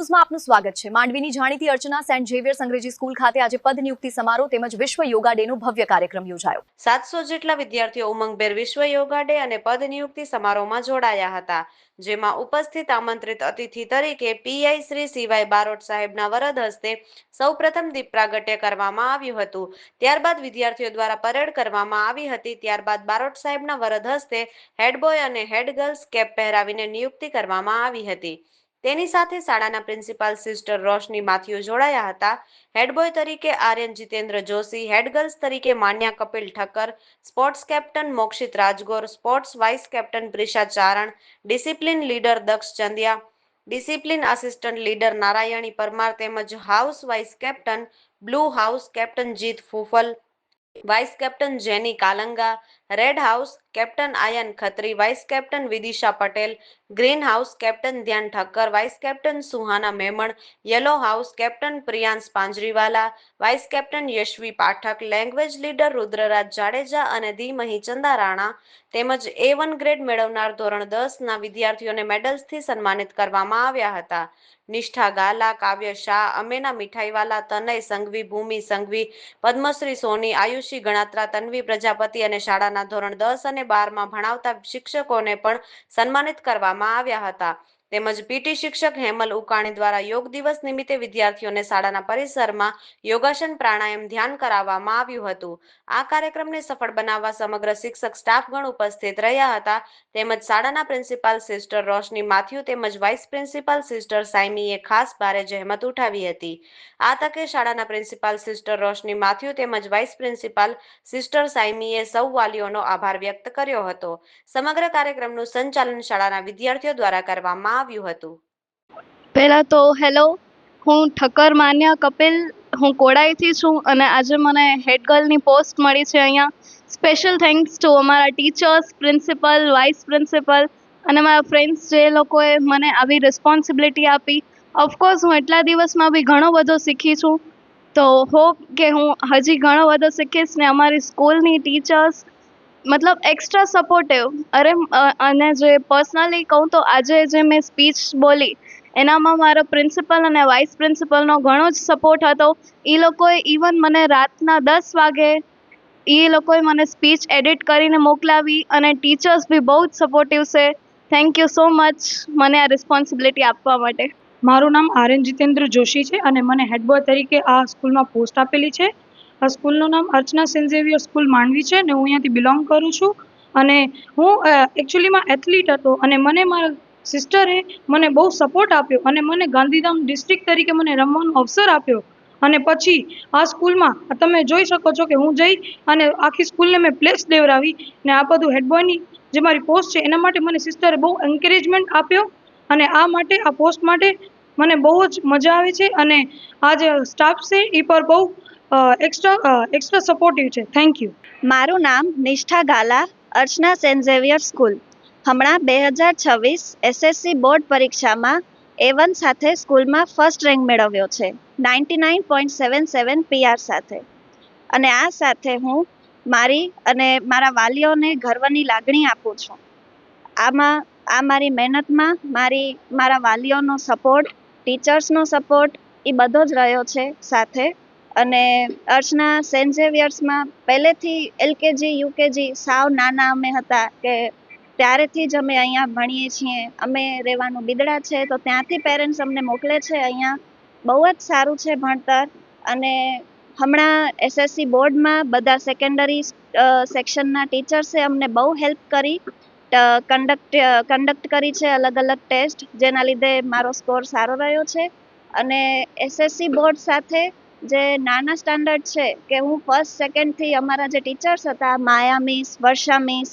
ન્યૂઝમાં આપનું સ્વાગત છે। માંડવીની જાણીતી અર્ચના સેન્ટ ઝેવિયર્સ અંગ્રેજી સ્કૂલ ખાતે આજે પદ નિયુક્તિ સમારોહ તેમજ વિશ્વ યોગા ડેનો ભવ્ય કાર્યક્રમ યોજાયો। 700 જેટલા વિદ્યાર્થીઓ ઉમંગભેર વિશ્વ યોગા ડે અને પદ નિયુક્તિ સમારોહમાં જોડાયા હતા, જેમાં ઉપસ્થિત આમંત્રિત અતિથિ તરીકે પીઆઈ શ્રી સીવાય બારોટ સાહેબના વરદ હસ્તે સૌપ્રથમ દીપ પ્રાગટ્ય કરવામાં આવ્યું હતું। ત્યારબાદ વિદ્યાર્થીઓ દ્વારા પરેડ કરવામાં આવી હતી। ત્યારબાદ બારોટ સાહેબના વરદ હસ્તે હેડ બોય અને હેડ ગર્લ્સ કેપ પહેરાવીને નિયુક્તિ કરવામાં આવી હતી। તેની સાથે શાળાના પ્રિન્સિપાલ સિસ્ટર રોશની માથ્યુ જોડાયા હતા। હેડ બોય તરીકે આર્યન જીતેન્દ્ર જોશી, હેડ ગર્લ્સ તરીકે Manya Kapil Thakkar, sports captain Mokshit Rajgor, sports vice captain Prisha Charan, discipline leader Daksh Chandya, discipline assistant leader Narayani Parmar તેમજ house vice captain blue house captain Jeet Fufal, vice captain Jeni Kalanga, red house captain Ayan Khatri, vice captain Vidisha Patel, green house captain Dhyan Thakkar, vice captain Suhana Memon, yellow house captain Priyansh Panjriwala, vice captain Yashvi Pathak, language leader રુદ્રરાજ Jadeja અને ધીમહી ચંદા રાણા તેમજ A1 grade મેળવનાર ધોરણ 10ના વિદ્યાર્થીઓને મેડલ્સથી સન્માનિત કરવામાં આવ્યા હતા। નિષ્ઠા ગાલા, કાવ્ય શાહ, અમેના મીઠાઈવાલા, તનય સંઘવી, ભૂમિ સંઘવી, પદ્મશ્રી સોની, આયુષી ગણાત્રા, તન્વી પ્રજાપતિ અને શાળાના ધોરણ 10 અને 12માં ભણાવતા શિક્ષકોને પણ સન્માનિત કરવામાં આવ્યા હતા। તેમજ પીટી શિક્ષક હેમલ ઉકાણી દ્વારા યોગ દિવસ નિમિત્તે વિદ્યાર્થીઓને શાળાના પરિસરમાં યોગાસન પ્રાણાયામ ધ્યાન કરાવવામાં આવ્યું હતું। આ કાર્યક્રમને સફળ બનાવવા સમગ્ર શિક્ષક સ્ટાફગણ ઉપસ્થિત રહ્યા હતા। તેમજ શાળાના પ્રિન્સિપાલ સિસ્ટર રોશની માથ્યુ તેમજ વાઇસ પ્રિન્સિપાલ સિસ્ટર સાયમીએ ખાસ ભારે જહેમત ઉઠાવી હતી। આ તકે શાળાના પ્રિન્સિપાલ સિસ્ટર રોશની માથ્યુ તેમજ વાઇસ પ્રિન્સિપાલ સિસ્ટર સાયમીએ સૌ વાલીઓનો આભાર વ્યક્ત કર્યો હતો। સમગ્ર કાર્યક્રમનું સંચાલન શાળાના વિદ્યાર્થીઓ દ્વારા કરવામાં આવ્યું હતું। પહેલાં તો હેલો, હું ઠક્કર માન્યા કપિલ, હું કોડાઈથી છું અને આજે મને હેડ ગર્લની પોસ્ટ મળી છે અહીંયા। સ્પેશિયલ થેન્ક્સ ટુ અમારા ટીચર્સ, પ્રિન્સિપલ, વાઇસ પ્રિન્સિપલ અને મારા ફ્રેન્ડ્સ જે લોકોએ મને આવી રિસ્પોન્સિબિલિટી આપી। ઓફકોર્સ હું એટલા દિવસમાં બી ઘણો બધો શીખી છું, તો હોપ કે હું હજી ઘણો બધો શીખીશ ને અમારી સ્કૂલની ટીચર્સ મતલબ એક્સ્ટ્રા સપોર્ટિવ। અને જે પર્સનલી કહું તો આજે જે મેં સ્પીચ બોલી એનામાં મારા પ્રિન્સિપલ અને વાઇસ પ્રિન્સિપલનો ઘણો જ સપોર્ટ હતો। એ લોકોએ ઇવન મને રાતના 10 વાગે એ લોકોએ મને સ્પીચ એડિટ કરીને મોકલાવી અને ટીચર્સ બી બહુ જ સપોર્ટિવ છે। થેન્ક યુ સો મચ મને આ રિસ્પોન્સિબિલિટી આપવા માટે। મારું નામ આર્યન જીતેન્દ્ર જોશી છે અને મને હેડ બોય તરીકે આ સ્કૂલમાં પોસ્ટ આપેલી છે। આ સ્કૂલનું નામ અર્ચના સેન્ટ ઝેવિયર સ્કૂલ માંડવી છે અને હું અહીંયાથી બિલોંગ કરું છું। અને હું એકચ્યુઅલીમાં એથ્લીટ હતો અને મને મારા સિસ્ટરે મને બહુ સપોર્ટ આપ્યો અને મને ગાંધીધામ ડિસ્ટ્રિક્ટ તરીકે મને રમવાનો અવસર આપ્યો। અને પછી આ સ્કૂલમાં તમે જોઈ શકો છો કે હું જઈ અને આખી સ્કૂલને મેં પ્લેસ દેવડાવી ને આ બધું હેડ બોયની જે મારી પોસ્ટ છે એના માટે મને સિસ્ટરે બહુ એન્કરેજમેન્ટ આપ્યો અને આ માટે આ પોસ્ટ માટે મને બહુ જ મજા આવે છે અને આ જે સ્ટાફ છે એ પર બહુ એક્સ્ટ્રા સપોર્ટિવ છે। Thank you. મારું નામ નિષ્ઠા ગાલા, અર્ચના સેન્ટ ઝેવિયર સ્કૂલ। હમણાં 2026 એસએસસી બોર્ડ પરીક્ષામાં A1 સાથે સ્કૂલમાં ફર્સ્ટ રેન્ક મેળવ્યો છે 99.77 PR સાથે। અને આ સાથે હું મારી અને મારા વાલીઓને ગર્વની લાગણી આપું છું। આ મારી મહેનતમાં મારા વાલીઓનો સપોર્ટ, ટીચર્સનો સપોર્ટ એ બધો જ રહ્યો છે સાથે। અને અર્ચના સેન્ટ ઝેવિયર્સમાં પહેલેથી LKG UKG સાવ નાના અમે હતા કે ત્યારેથી જ અમે અહીંયા ભણીએ છીએ। અમે રહેવાનું બિદડા છે તો ત્યાંથી પેરેન્ટ્સ અમને મોકલે છે અહીંયા। બહુ જ સારું છે ભણતર અને હમણાં એસએસસી બોર્ડમાં બધા સેકન્ડરી સેક્શનના ટીચર્સે અમને બહુ હેલ્પ કરી, કન્ડક્ટ કરી છે અલગ અલગ ટેસ્ટ, જેના લીધે મારો સ્કોર સારો રહ્યો છે। અને એસએસસી બોર્ડ સાથે જે નાના સ્ટાન્ડર્ડ છે કે હું ફર્સ્ટ સેકન્ડથી અમારા જે ટીચર્સ હતા માયા મિસ, વર્ષા મિસ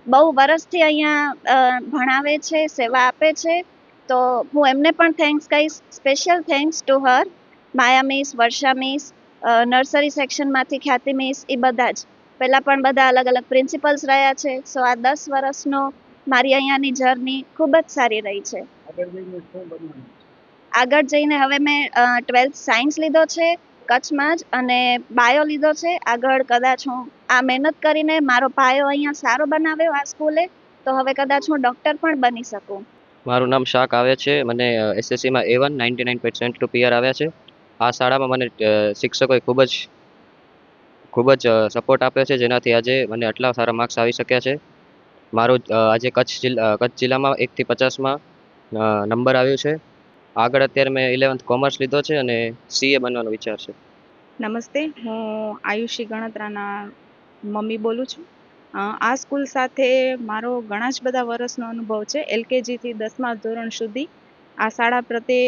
બહુ વર્ષથી અહીંયા ભણાવે છે, સેવા આપે છે, તો હું એમને પણ થેન્ક્સ કહીશ। Special thanks to her, Maya miss, Varsha miss, nursery સેક્શનમાંથી ખ્યાતિ મિસ, એ બધા જ પહેલાં પણ બધા અલગ અલગ પ્રિન્સિપલ્સ રહ્યા છે। સો આ 10 વર્ષનો મારી અહીંયાની જર્ની ખૂબ જ સારી રહી છે। આગળ જઈને હવે મેં 12th સાયન્સ લીધો છે કચ્છમાં જ અને બાયો લીધો છે। આગળ કદાચ હું આ મહેનત કરીને મારો પાયો અહીંયા સારો બનાવ્યો આ સ્કૂલે, તો હવે કદાચ હું ડૉક્ટર પણ બની શકું। મારું નામ શાક આવે છે. મને એસએસસીમાં A1 99.72 PR આવ્યા છે. આ શાળામાં મને શિક્ષકોએ ખૂબ જ સપોર્ટ આપ્યો છે, જેનાથી આજે મને આટલા સારા માર્ક્સ આવી શક્યા છે. મારું આજે કચ્છ જિલ્લામાં 1 થી 50માં નંબર આવ્યો છે. આગળ અત્યારે મેં 11th કોમર્સ લીધો છે અને CA બનવાનો વિચાર છે. નમસ્તે, હું આયુષી ગણત્રાના મમ્મી બોલું છું. આ સ્કૂલ સાથે મારો ઘણા જ બધા વર્ષનો અનુભવ છે. LKGથી 10મા ધોરણ સુધી આ શાળા પ્રત્યે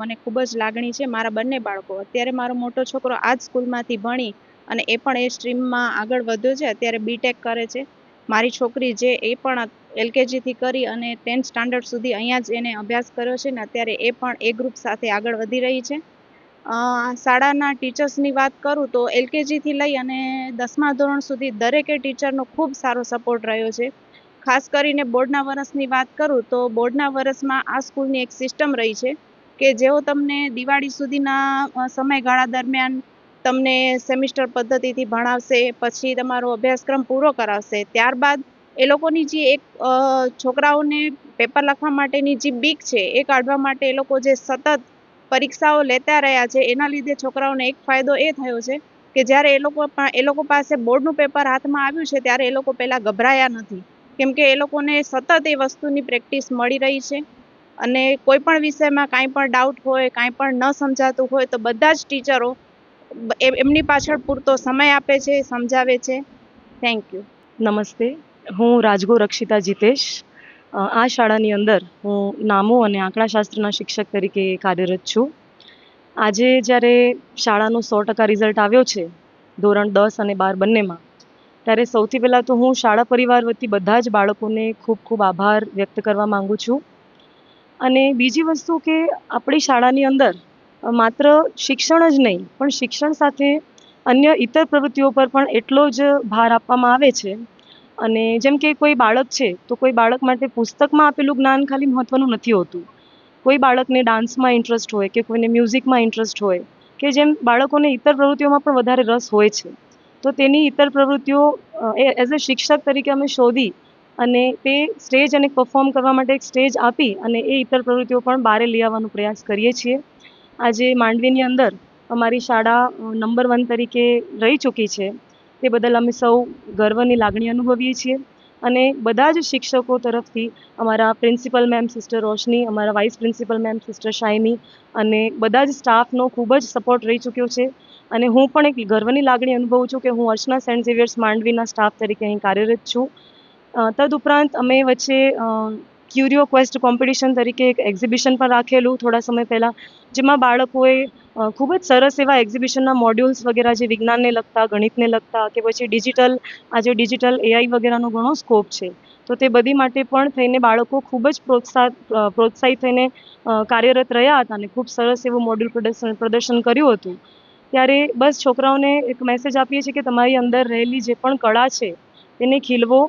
મને ખૂબ જ લાગણી છે. મારા બંને બાળકો, અત્યારે મારો મોટો છોકરો આ જ સ્કૂલમાંથી ભણી અને એ પણ એ સ્ટ્રીમમાં આગળ વધ્યો છે, અત્યારે BTech કરે છે. મારી છોકરી જે એ પણ LKGથી કરી અને 10th સ્ટાન્ડર્ડ સુધી અહીંયા જ એને અભ્યાસ કર્યો છે ને અત્યારે એ પણ એ ગ્રુપ સાથે આગળ વધી રહી છે. શાળાના ટીચર્સની વાત કરું તો LKGથી લઈ અને 10મા ધોરણ સુધી દરેકે ટીચરનો ખૂબ સારો સપોર્ટ રહ્યો છે. ખાસ કરીને બોર્ડના વર્ષની વાત કરું તો બોર્ડના વર્ષમાં આ સ્કૂલની એક સિસ્ટમ રહી છે કે જેઓ તમને દિવાળી સુધીના સમયગાળા દરમિયાન તમને સેમિસ્ટર પદ્ધતિથી ભણાવશે, પછી તમારો અભ્યાસક્રમ પૂરો કરાવશે. ત્યારબાદ એ લોકોની જે એક છોકરાઓને પેપર લખવા માટેની જે બીક છે એ કાઢવા માટે એ લોકો જે સતત પરીક્ષાઓ લેતા રહ્યા છે, એના લીધે છોકરાઓને એક ફાયદો એ થયો છે કે જ્યારે એ લોકો પાસે બોર્ડનું પેપર હાથમાં આવ્યું છે ત્યારે એ લોકો પહેલાં ગભરાયા નથી, કેમ કે એ લોકોને સતત એ વસ્તુની પ્રેક્ટિસ મળી રહી છે. અને કોઈ પણ વિષયમાં કાંઈ પણ ડાઉટ હોય, કાંઈ પણ ન સમજાતું હોય તો બધા જ ટીચરો એમની પાછળ પૂરતો સમય આપે છે, સમજાવે છે. Thank you. નમસ્તે, હું રાજગો રક્ષિતા જીતેશ. આ શાળાની અંદર હું નામો અને આંકડાશાસ્ત્રના શિક્ષક તરીકે કાર્યરત છું. આજે જ્યારે શાળાનો 100% રિઝલ્ટ આવ્યો છે ધોરણ 10 અને 12 બંનેમાં, ત્યારે સૌથી પહેલાં તો હું શાળા પરિવાર વતી બધા જ બાળકોને ખૂબ ખૂબ આભાર વ્યક્ત કરવા માંગુ છું. અને બીજી વસ્તુ કે આપણી શાળાની અંદર માત્ર શિક્ષણ જ નહીં પણ શિક્ષણ સાથે અન્ય ઇતર પ્રવૃત્તિઓ પર પણ એટલો જ ભાર આપવામાં આવે છે. અને જેમ કે કોઈ બાળક છે તો કોઈ બાળક માટે પુસ્તકમાં આપેલું જ્ઞાન ખાલી મહત્ત્વનું નથી હોતું. કોઈ બાળકને ડાન્સમાં ઇન્ટરેસ્ટ હોય કે કોઈને મ્યુઝિકમાં ઇન્ટરેસ્ટ હોય કે જેમ બાળકોને ઇતર પ્રવૃત્તિઓમાં પણ વધારે રસ હોય છે, તો તેની ઇતર પ્રવૃત્તિઓ એઝ અ શિક્ષક તરીકે અમે શોધી અને તે સ્ટેજ અને પરફોર્મ કરવા માટે એક સ્ટેજ આપી અને એ ઇતર પ્રવૃત્તિઓ પણ બહાર લઈ આવવાનો પ્રયાસ કરીએ છીએ. આજે માંડવીની અંદર અમારી શાળા નંબર 1 તરીકે રહી ચૂકી છે, તે બદલ અમે સૌ ગર્વની લાગણી અનુભવીએ છીએ. અને બધા જ શિક્ષકો તરફથી અમારા પ્રિન્સિપલ મેમ સિસ્ટર રોશની, અમારા vice principal ma'am sister Shiny અને બધા જ સ્ટાફનો ખૂબ જ સપોર્ટ રહી ચૂક્યો છે. અને હું પણ એક ગર્વની લાગણી અનુભવું છું કે હું અર્ચના સેન્ટ ઝેવિયર્સ માંડવીના સ્ટાફ તરીકે અહીં કાર્યરત છું. તદુપરાંત અમે વચ્ચે ક્યુરિયો ક્વેસ્ટ કોમ્પિટિશન તરીકે એક એક્ઝિબિશન પણ રાખેલું થોડા સમય પહેલાં, જેમાં બાળકોએ ખૂબ જ સરસ એવા એક્ઝિબિશનના મોડ્યુલ્સ વગેરે જે વિજ્ઞાનને લગતા, ગણિતને લગતા કે પછી ડિજિટલ AI વગેરેનો ઘણો સ્કોપ છે, તો તે બધી માટે પણ થઈને બાળકો ખૂબ જ પ્રોત્સાહિત થઈને કાર્યરત રહ્યા હતા અને ખૂબ સરસ એવું મોડ્યુલ પ્રદર્શન કર્યું હતું. ત્યારે બસ છોકરાઓને એક મેસેજ આપીએ છીએ કે તમારી અંદર રહેલી જે પણ કળા છે તેને ખીલવો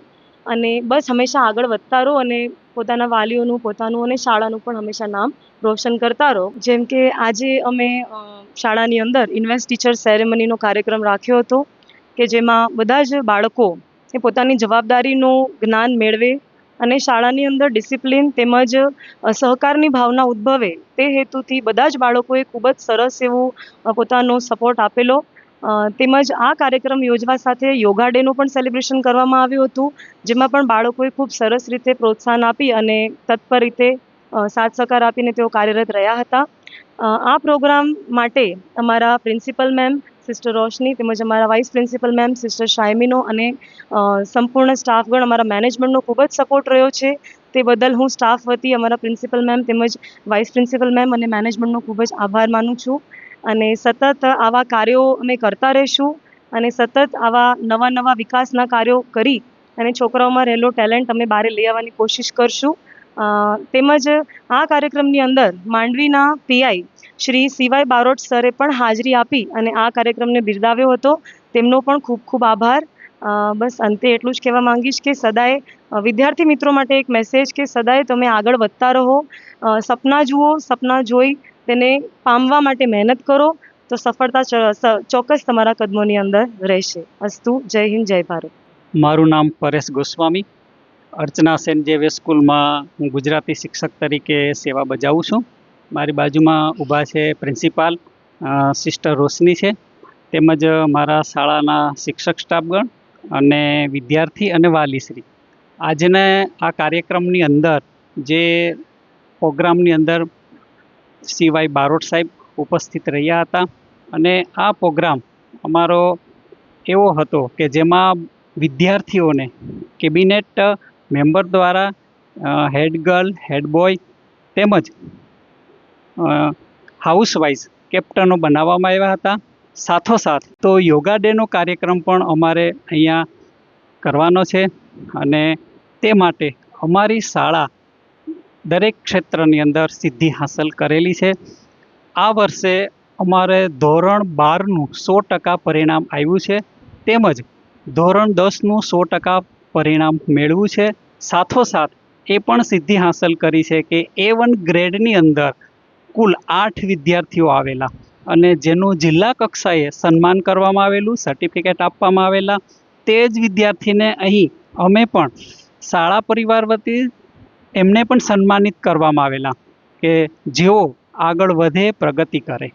અને બસ હંમેશા આગળ વધતા રહો અને પોતાના વાલીઓનું, પોતાનું અને શાળાનું પણ હંમેશા નામ રોશન કરતા રહો. જેમ કે આજે અમે શાળાની અંદર ઇન્વેસ્ટ ટીચર સેરેમનીનો કાર્યક્રમ રાખ્યો હતો કે જેમાં બધા જ બાળકો એ પોતાની જવાબદારીનું જ્ઞાન મેળવે અને શાળાની અંદર ડિસિપ્લિન તેમજ સહકારની ભાવના ઉદ્ભવે તે હેતુથી બધા જ બાળકોએ ખૂબ જ સરસ એવું પોતાનો સપોર્ટ આપેલો. તેમજ આ કાર્યક્રમ યોજવા સાથે યોગા ડેનું પણ સેલિબ્રેશન કરવામાં આવ્યું હતું, જેમાં પણ બાળકોએ ખૂબ સરસ રીતે પ્રોત્સાહન આપી અને તત્પર રીતે સાથ સહકાર આપીને તેઓ કાર્યરત રહ્યા હતા. આ પ્રોગ્રામ માટે અમારા પ્રિન્સિપલ મેમ સિસ્ટર રોશની તેમજ અમારા વાઇસ પ્રિન્સિપલ મેમ સિસ્ટર શાયમીનો અને સંપૂર્ણ સ્ટાફગણ, અમારા મેનેજમેન્ટનો ખૂબ જ સપોર્ટ રહ્યો છે. તે બદલ હું સ્ટાફ વતી અમારા પ્રિન્સિપલ મેમ તેમજ વાઇસ પ્રિન્સિપલ મેમ અને મેનેજમેન્ટનો ખૂબ જ આભાર માનું છું. અને સતત આવા કાર્યો અમે કરતા રહીશું અને સતત આવા નવા વિકાસના કાર્યો કરી અને છોકરાઓમાં રહેલો ટેલેન્ટ અમે બહાર લઈ આવવાની કોશિશ કરશું. તેમજ આ કાર્યક્રમની અંદર માંડવીના PI શ્રી CY બારોટ સરે પણ હાજરી આપી અને આ કાર્યક્રમને બિરદાવ્યો હતો. તેમનો પણ ખૂબ ખૂબ આભાર. બસ અંતે એટલું જ કહેવા માંગીશ કે સદાય વિદ્યાર્થી મિત્રો માટે એક મેસેજ કે સદાય તમે આગળ વધતા રહો, સપના જુઓ, સપના જોઈ તેને પામવા માટે મહેનત કરો તો સફળતા ચોક્કસ તમારા કદમોની અંદર રહેશે. અસ્તુ. જય હિન્દ, જય ભારત. મારું નામ પરેશ ગોસ્વામી. અર્ચના સેન્ટ ઝેવિયર સ્કૂલમાં હું ગુજરાતી શિક્ષક તરીકે સેવા બજાવું છું. મારી બાજુમાં ઊભા છે પ્રિન્સિપાલ સિસ્ટર રોશની છે, તેમજ મારા શાળાના શિક્ષક સ્ટાફગણ અને વિદ્યાર્થી અને વાલીશ્રી. આજના આ કાર્યક્રમની અંદર જે પ્રોગ્રામની અંદર CY બારોટ સાહેબ ઉપસ્થિત રહ્યા હતા અને આ પ્રોગ્રામ અમારો એવો હતો કે જેમાં વિદ્યાર્થીઓને કેબિનેટ મેમ્બર દ્વારા હેડ ગર્લ, હેડ બોય તેમજ હાઉસવાઇઝ કેપ્ટનો બનાવવામાં આવ્યા હતા. સાથોસાથ તો યોગા ડેનો કાર્યક્રમ પણ અમારે અહીંયા કરવાનો છે અને તે માટે અમારી શાળા દરેક ક્ષેત્રની અંદર સિદ્ધિ હાંસલ કરેલી છે. આ વર્ષે અમારે ધોરણ 12નું 100% પરિણામ આવ્યું છે, તેમજ ધોરણ 10નું 100% પરિણામ મેળવ્યું છે. સાથોસાથ એ પણ સિદ્ધિ હાંસલ કરી છે કે A1 ગ્રેડની અંદર કુલ 8 વિદ્યાર્થીઓ આવેલા અને જેનું જિલ્લા કક્ષાએ સન્માન કરવામાં આવેલું, સર્ટિફિકેટ આપવામાં આવેલા. તે જ વિદ્યાર્થીને અહીં અમે પણ શાળા પરિવાર વતી એમને પણ સન્માનિત કરવામાં આવેલા કે જેઓ આગળ વધે, પ્રગતિ કરે.